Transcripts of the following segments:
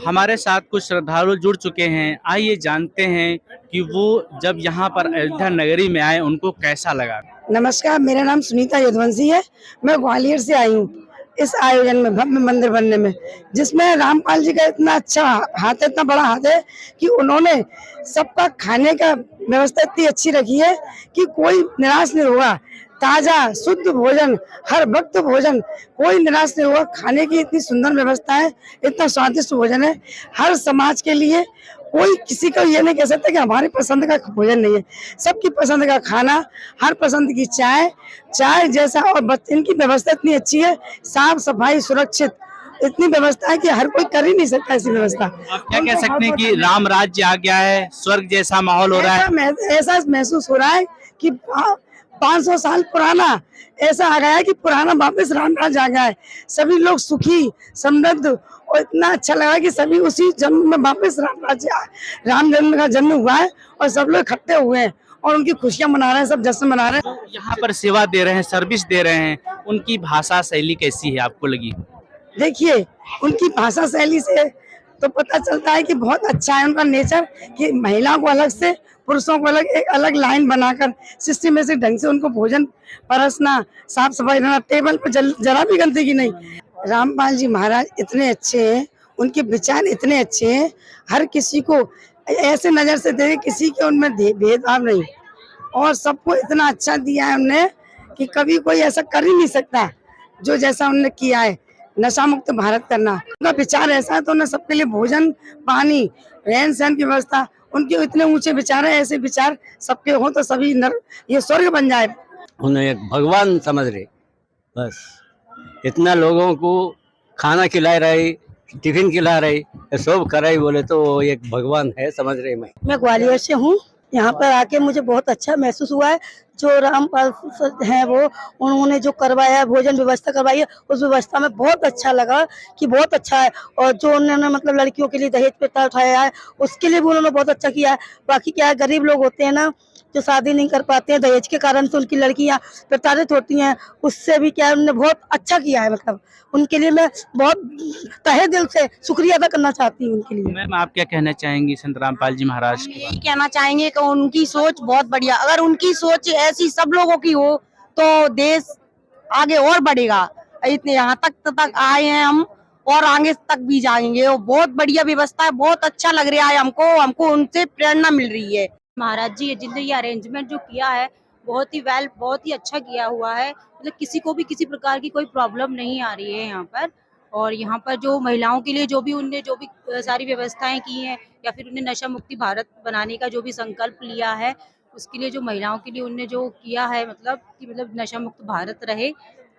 हमारे साथ कुछ श्रद्धालु जुड़ चुके हैं। आइए जानते हैं कि वो जब यहाँ पर अयोध्या नगरी में आए उनको कैसा लगा। नमस्कार, मेरा नाम सुनीता यदुवंशी है। मैं ग्वालियर से आई हूँ इस आयोजन में, भव्य मंदिर बनने में, जिसमें रामपाल जी का इतना अच्छा हाथ है, इतना बड़ा हाथ है कि उन्होंने सबका खाने का व्यवस्था इतनी अच्छी रखी है कि कोई निराश नहीं होगा। ताजा शुद्ध भोजन, हर वक्त भोजन, कोई निराश नहीं होगा। खाने की इतनी सुंदर व्यवस्था है, इतना स्वादिष्ट भोजन है हर समाज के लिए। कोई किसी को ये नहीं कह सकता कि हमारी पसंद का भोजन नहीं है। सबकी पसंद का खाना, हर पसंद की चाय, चाय जैसा, और इनकी व्यवस्था इतनी अच्छी है, साफ सफाई, सुरक्षित, इतनी व्यवस्था है कि हर कोई कर ही नहीं सकता ऐसी व्यवस्था। आप क्या कह सकते हैं कि राम राज्य आ गया है, स्वर्ग जैसा माहौल हो रहा है? ऐसा महसूस हो रहा है कि 500 साल पुराना ऐसा आ गया है कि पुराना वापस राम राज्य आ गया है। सभी लोग सुखी, समृद्ध, और इतना अच्छा लगा कि सभी उसी जन्म में वापस राम जन्म का जन्म हुआ है और सब लोग इकट्ठे हुए हैं और उनकी खुशियां मना रहे हैं, सब जश्न मना रहे हैं। यहाँ पर सेवा दे रहे हैं, सर्विस दे रहे हैं, उनकी भाषा शैली कैसी है आपको लगी? देखिए, उनकी भाषा शैली से तो पता चलता है कि बहुत अच्छा है उनका नेचर, कि महिलाओं को अलग से, पुरुषों को अलग, एक अलग लाइन बनाकर सिस्टमेटिक ढंग से उनको भोजन परसना, साफ सफाई रहना, टेबल पर जरा भी गंदगी नहीं। रामपाल जी महाराज इतने अच्छे हैं, उनके विचार इतने अच्छे हैं, हर किसी को ऐसे नजर से देखे, किसी के उनमें भेदभाव नहीं, और सबको इतना अच्छा दिया है उन्होंने कि कभी कोई ऐसा कर ही नहीं सकता जो जैसा उन्होंने किया है, नशा मुक्त भारत करना। उनका विचार ऐसा है तो उन्हें सबके लिए भोजन, पानी, रहन सहन की व्यवस्था, उनके इतने ऊंचे विचार है। ऐसे विचार सबके हो तो सभी ये स्वर्ग बन जाए। उन्हें एक भगवान समझ रहे, बस इतना लोगों को खाना खिला रही, टिफिन खिला रही, सब कर रही, बोले तो वो एक भगवान है, समझ रहे। मैं ग्वालियर से हूँ। यहाँ पर आके मुझे बहुत अच्छा महसूस हुआ है। जो रामपाल हैं वो, उन्होंने जो करवाया है, भोजन व्यवस्था करवाई है, उस व्यवस्था में बहुत अच्छा लगा कि बहुत अच्छा है। और जो उन्होंने मतलब लड़कियों के लिए दहेज प्रथा उठाया है, उसके लिए भी उन्होंने बहुत अच्छा किया है। बाकी क्या है, गरीब लोग होते हैं ना, जो शादी नहीं कर पाते हैं दहेज के कारण से, उनकी लड़कियां प्रताड़ित होती हैं, उससे भी क्या है, उन्होंने बहुत अच्छा किया है। मतलब उनके लिए मैं बहुत तहे दिल से शुक्रिया अदा करना चाहती हूँ उनके लिए। मैम, आप क्या कहना चाहेंगी संत रामपाल जी महाराज के? यही कहना चाहेंगे कि उनकी सोच बहुत बढ़िया, अगर उनकी सोच ऐसी सब लोगों की हो तो देश आगे और बढ़ेगा। इतने यहाँ तक आए हैं हम, और आगे तक भी जाएंगे। वो बहुत बढ़िया व्यवस्था है, बहुत अच्छा लग रहा है हमको उनसे प्रेरणा मिल रही है। महाराज जी जिन्होंने ये अरेंजमेंट जो किया है, बहुत ही बहुत ही अच्छा किया हुआ है। मतलब किसी को भी किसी प्रकार की कोई प्रॉब्लम नहीं आ रही है यहाँ पर। और यहाँ पर जो महिलाओं के लिए जो भी सारी व्यवस्थाएं की हैं, या फिर उन्हें नशा मुक्ति भारत बनाने का जो भी संकल्प लिया है, उसके लिए जो महिलाओं के लिए उन्हें जो किया है, मतलब कि नशा मुक्त भारत रहे,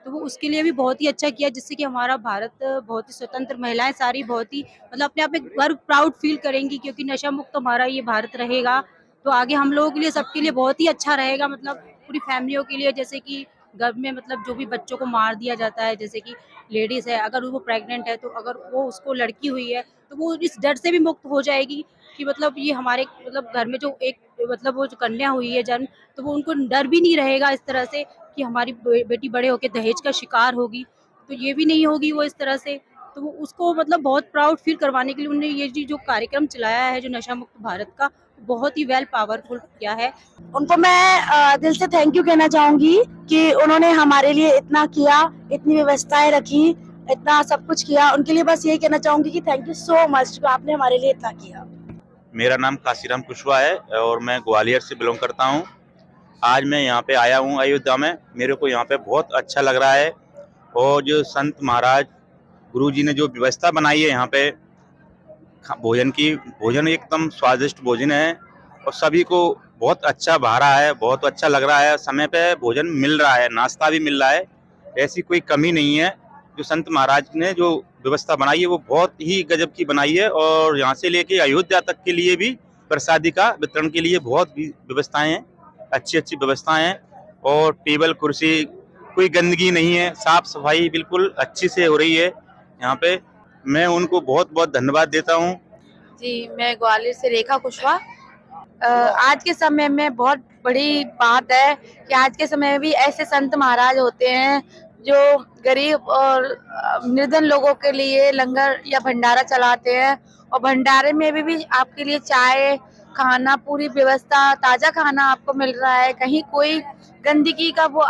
तो वो उसके लिए भी बहुत ही अच्छा किया, जिससे कि हमारा भारत बहुत ही स्वतंत्र, महिलाएं सारी बहुत ही अपने आप में गर्व, प्राउड फील करेंगी, क्योंकि नशा मुक्त हमारा ये भारत रहेगा तो आगे हम लोगों के लिए, सबके लिए बहुत ही अच्छा रहेगा। मतलब पूरी फैमिलियों के लिए, जैसे कि घर में जो भी बच्चों को मार दिया जाता है, जैसे कि लेडीज है, अगर वो प्रेग्नेंट है तो अगर वो उसको लड़की हुई है तो वो इस डर से भी मुक्त हो जाएगी कि ये हमारे घर में जो एक वो जो कन्या हुई है जन्म, तो वो उनको डर भी नहीं रहेगा इस तरह से कि हमारी बेटी बड़े होकर दहेज का शिकार होगी, तो ये भी नहीं होगी वो इस तरह से। तो वो उसको बहुत प्राउड फील करवाने के लिए उन्होंने ये जो कार्यक्रम चलाया है, जो नशा मुक्त भारत का, बहुत ही वेल पावरफुल किया है। उनको मैं दिल से थैंक यू कहना चाहूंगी कि उन्होंने हमारे लिए इतना किया, इतनी व्यवस्थाएं रखी, इतना सब कुछ किया। उनके लिए बस यही कहना चाहूंगी कि थैंक यू सो मच, आपने हमारे लिए इतना किया। मेरा नाम काशीराम कुशवाहा है और मैं ग्वालियर से बिलोंग करता हूं। आज मैं यहाँ पे आया हूँ अयोध्या में। मेरे को यहाँ पे बहुत अच्छा लग रहा है, और जो संत महाराज गुरु जी ने जो व्यवस्था बनाई है यहाँ पे भोजन की, भोजन एकदम स्वादिष्ट भोजन है और सभी को बहुत अच्छा भा रहा है, बहुत अच्छा लग रहा है। समय पे भोजन मिल रहा है, नाश्ता भी मिल रहा है, ऐसी कोई कमी नहीं है। जो संत महाराज ने जो व्यवस्था बनाई है वो बहुत ही गजब की बनाई है, और यहाँ से लेके अयोध्या तक के लिए भी प्रसादी का वितरण के लिए बहुत भी व्यवस्थाएं हैं, अच्छी अच्छी व्यवस्थाएं हैं। और टेबल कुर्सी कोई गंदगी नहीं है, साफ सफाई बिल्कुल अच्छी से हो रही है यहाँ पे। मैं उनको बहुत बहुत धन्यवाद देता हूँ। जी, मैं ग्वालियर से रेखा कुशवाहा। आज के समय में बहुत बड़ी बात है कि आज के समय में भी ऐसे संत महाराज होते हैं जो गरीब और निर्धन लोगों के लिए लंगर या भंडारा चलाते हैं। और भंडारे में भी आपके लिए चाय, खाना, पूरी व्यवस्था, ताजा खाना आपको मिल रहा है। कहीं कोई गंदगी का वो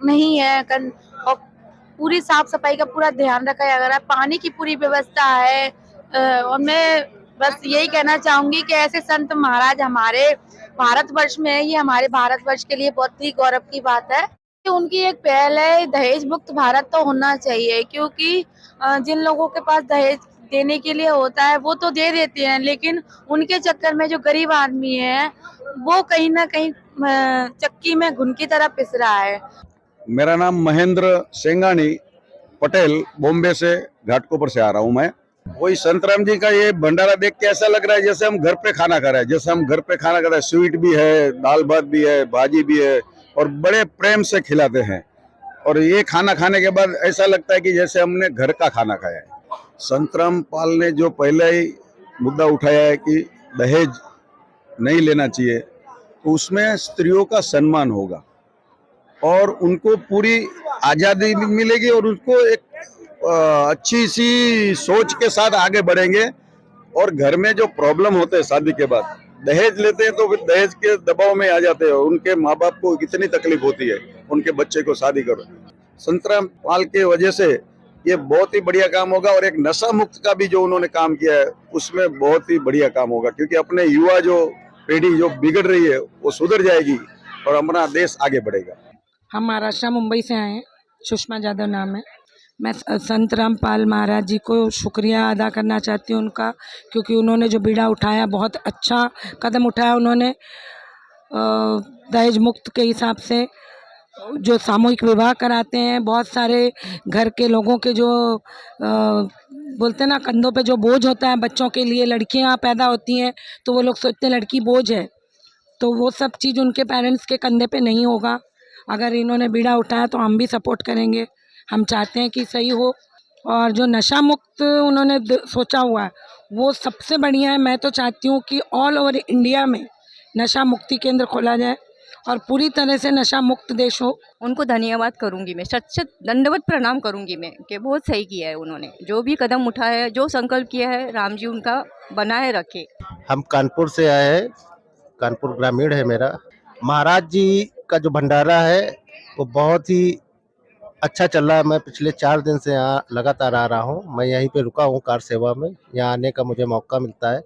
नहीं है और पूरी साफ सफाई का पूरा ध्यान रखा जा रहा है। पानी की पूरी व्यवस्था है। और मैं बस यही कहना चाहूंगी कि ऐसे संत महाराज हमारे भारतवर्ष में है, ये हमारे भारतवर्ष के लिए बहुत ही गौरव की बात है। उनकी एक पहल है, दहेज मुक्त भारत तो होना चाहिए, क्योंकि जिन लोगों के पास दहेज देने के लिए होता है वो तो दे देते हैं, लेकिन उनके चक्कर में जो गरीब आदमी है वो कहीं ना कहीं चक्की में घुन की तरह पिस रहा है। मेरा नाम महेंद्र सेंगानी पटेल, बॉम्बे से घाटकोपर से आ रहा हूँ मैं। वही संतराम जी का ये भंडारा देख के ऐसा लग रहा है जैसे हम घर पे खाना खा रहे हैं। जैसे हम घर पे खाना खा रहे हैं, स्वीट भी है, दाल भात भी है, भाजी भी है और बड़े प्रेम से खिलाते हैं। और ये खाना खाने के बाद ऐसा लगता है कि जैसे हमने घर का खाना खाया है। संतराम पाल ने जो पहले ही मुद्दा उठाया है कि दहेज नहीं लेना चाहिए, तो उसमें स्त्रियों का सम्मान होगा और उनको पूरी आज़ादी मिलेगी और उनको एक अच्छी सी सोच के साथ आगे बढ़ेंगे। और घर में जो प्रॉब्लम होते हैं शादी के बाद, दहेज लेते हैं तो फिर दहेज के दबाव में आ जाते हैं। उनके माँ बाप को कितनी तकलीफ होती है उनके बच्चे को शादी करो। संतराम पाल के वजह से ये बहुत ही बढ़िया काम होगा। और एक नशा मुक्त का भी जो उन्होंने काम किया है उसमें बहुत ही बढ़िया काम होगा, क्योंकि अपने युवा जो पीढ़ी जो बिगड़ रही है वो सुधर जाएगी और हमारा देश आगे बढ़ेगा। हम महाराष्ट्र मुंबई से आए हैं, सुषमा जाधव नाम है। मैं संत रामपाल महाराज जी को शुक्रिया अदा करना चाहती हूँ उनका, क्योंकि उन्होंने जो बीड़ा उठाया, बहुत अच्छा कदम उठाया उन्होंने। दहेज मुक्त के हिसाब से जो सामूहिक विवाह कराते हैं, बहुत सारे घर के लोगों के जो बोलते हैं ना, कंधों पे जो बोझ होता है बच्चों के लिए, लड़कियां पैदा होती हैं तो वो लोग सोचते हैं लड़की बोझ है, तो वो सब चीज़ उनके पेरेंट्स के कंधे पे नहीं होगा। अगर इन्होंने बीड़ा उठाया तो हम भी सपोर्ट करेंगे। हम चाहते हैं कि सही हो। और जो नशा मुक्त उन्होंने सोचा हुआ है वो सबसे बढ़िया है। मैं तो चाहती हूँ कि ऑल ओवर इंडिया में नशा मुक्ति केंद्र खोला जाए और पूरी तरह से नशा मुक्त देश हो। उनको धन्यवाद करूंगी मैं, सच दंडवत प्रणाम करूंगी मैं कि बहुत सही किया है उन्होंने, जो भी कदम उठाया है, जो संकल्प किया है, राम जी उनका बनाए रखे। हम कानपुर से आए हैं, कानपुर ग्रामीण है मेरा। महाराज जी का जो भंडारा है वो बहुत ही अच्छा चल रहा है। मैं पिछले 4 दिन से यहाँ लगातार आ रहा हूँ। मैं यहीं पे रुका हूँ कार सेवा में, यहाँ आने का मुझे मौका मिलता है।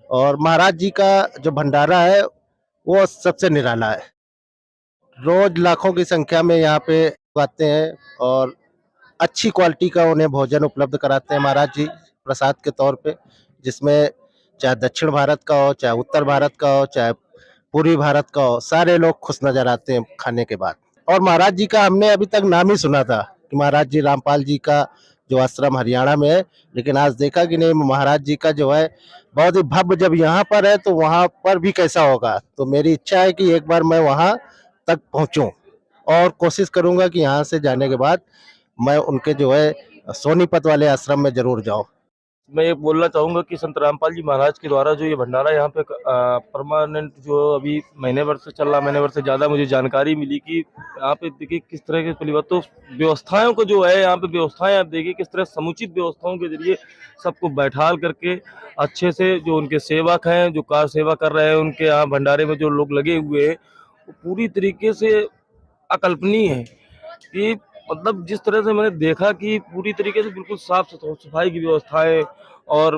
और महाराज जी का जो भंडारा है वो सबसे निराला है। रोज लाखों की संख्या में यहाँ पे आते हैं और अच्छी क्वालिटी का उन्हें भोजन उपलब्ध कराते हैं महाराज जी प्रसाद के तौर पे, जिसमें चाहे दक्षिण भारत का हो, चाहे उत्तर भारत का हो, चाहे पूर्वी भारत का हो, सारे लोग खुश नजर आते हैं खाने के बाद। और महाराज जी का हमने अभी तक नाम ही सुना था कि महाराज जी रामपाल जी का जो आश्रम हरियाणा में है, लेकिन आज देखा कि नहीं, महाराज जी का जो है बहुत ही भव्य, जब यहाँ पर है तो वहाँ पर भी कैसा होगा। तो मेरी इच्छा है कि एक बार मैं वहाँ तक पहुँचूँ और कोशिश करूँगा कि यहाँ से जाने के बाद मैं उनके जो है सोनीपत वाले आश्रम में जरूर जाऊँ। मैं ये बोलना चाहूँगा कि संत रामपाल जी महाराज के द्वारा जो ये भंडारा यहाँ पे परमानेंट जो अभी महीने भर से चल रहा, महीने भर से ज़्यादा मुझे जानकारी मिली कि यहाँ पे देखिए किस तरह के परिवर्तन, तो व्यवस्थाओं को जो है यहाँ पे व्यवस्थाएं आप देखिए किस तरह समुचित व्यवस्थाओं के जरिए सबको बैठाल करके अच्छे से, जो उनके सेवक हैं, जो कार सेवा कर रहे हैं, उनके यहाँ भंडारे में जो लोग लगे हुए हैं, वो पूरी तरीके से अकल्पनीय है कि मतलब जिस तरह से मैंने देखा कि पूरी तरीके से बिल्कुल साफ सफाई की व्यवस्थाएं। और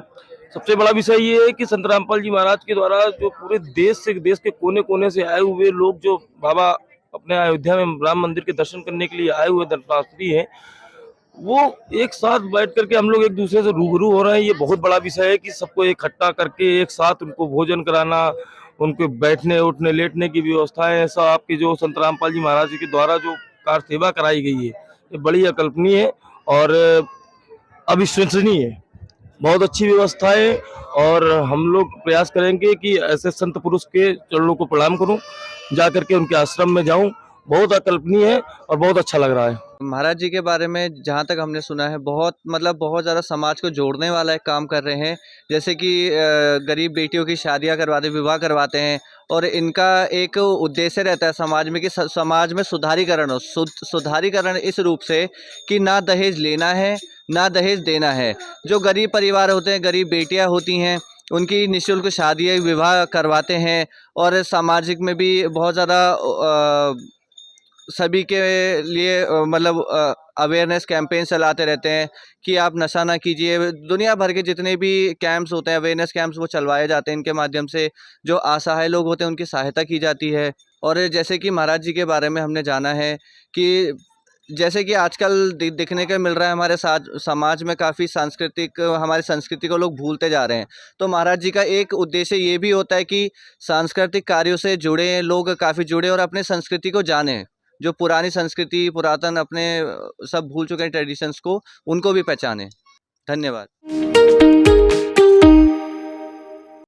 सबसे बड़ा विषय ये है कि संत रामपाल जी महाराज के द्वारा जो पूरे देश के कोने कोने से आए हुए लोग जो बाबा अपने अयोध्या में राम मंदिर के दर्शन करने के लिए आए हुए दर्शनार्थी हैं, वो एक साथ बैठ करके हम लोग एक दूसरे से रूबरू हो रहे हैं। ये बहुत बड़ा विषय है कि सबको इकट्ठा करके एक साथ उनको भोजन कराना, उनको बैठने उठने लेटने की व्यवस्थाएं, ऐसा आपके जो संत रामपाल जी महाराज जी के द्वारा जो कार सेवा कराई गई है, ये बड़ी अकल्पनीय है और अविश्वसनीय है। बहुत अच्छी व्यवस्था है और हम लोग प्रयास करेंगे कि ऐसे संत पुरुष के चरणों को प्रणाम करूं, जा करके उनके आश्रम में जाऊं बहुत अकल्पनीय है और बहुत अच्छा लग रहा है। महाराज जी के बारे में जहाँ तक हमने सुना है बहुत बहुत ज़्यादा समाज को जोड़ने वाला एक काम कर रहे हैं। जैसे कि गरीब बेटियों की शादियाँ करवाते, विवाह करवाते हैं और इनका एक उद्देश्य रहता है समाज में कि समाज में सुधारीकरण हो। सुधारीकरण इस रूप से कि ना दहेज लेना है ना दहेज देना है। जो गरीब परिवार होते हैं, गरीब बेटियाँ होती हैं, उनकी निःशुल्क शादी विवाह करवाते हैं और सामाजिक में भी बहुत ज़्यादा सभी के लिए अवेयरनेस कैंपेन चलाते रहते हैं कि आप नशा ना कीजिए। दुनिया भर के जितने भी कैंप्स होते हैं, अवेयरनेस कैंप्स, वो चलवाए जाते हैं। इनके माध्यम से जो असहाय लोग होते हैं उनकी सहायता की जाती है। और जैसे कि महाराज जी के बारे में हमने जाना है कि जैसे कि आजकल दिखने को मिल रहा है हमारे समाज में काफ़ी हमारी संस्कृति को लोग भूलते जा रहे हैं। तो महाराज जी का एक उद्देश्य ये भी होता है कि सांस्कृतिक कार्यों से जुड़े लोग काफ़ी जुड़े और अपने संस्कृति को जानें। जो पुरानी संस्कृति, पुरातन अपने सब भूल चुके हैं ट्रेडिशंस को, उनको भी पहचानें। धन्यवाद।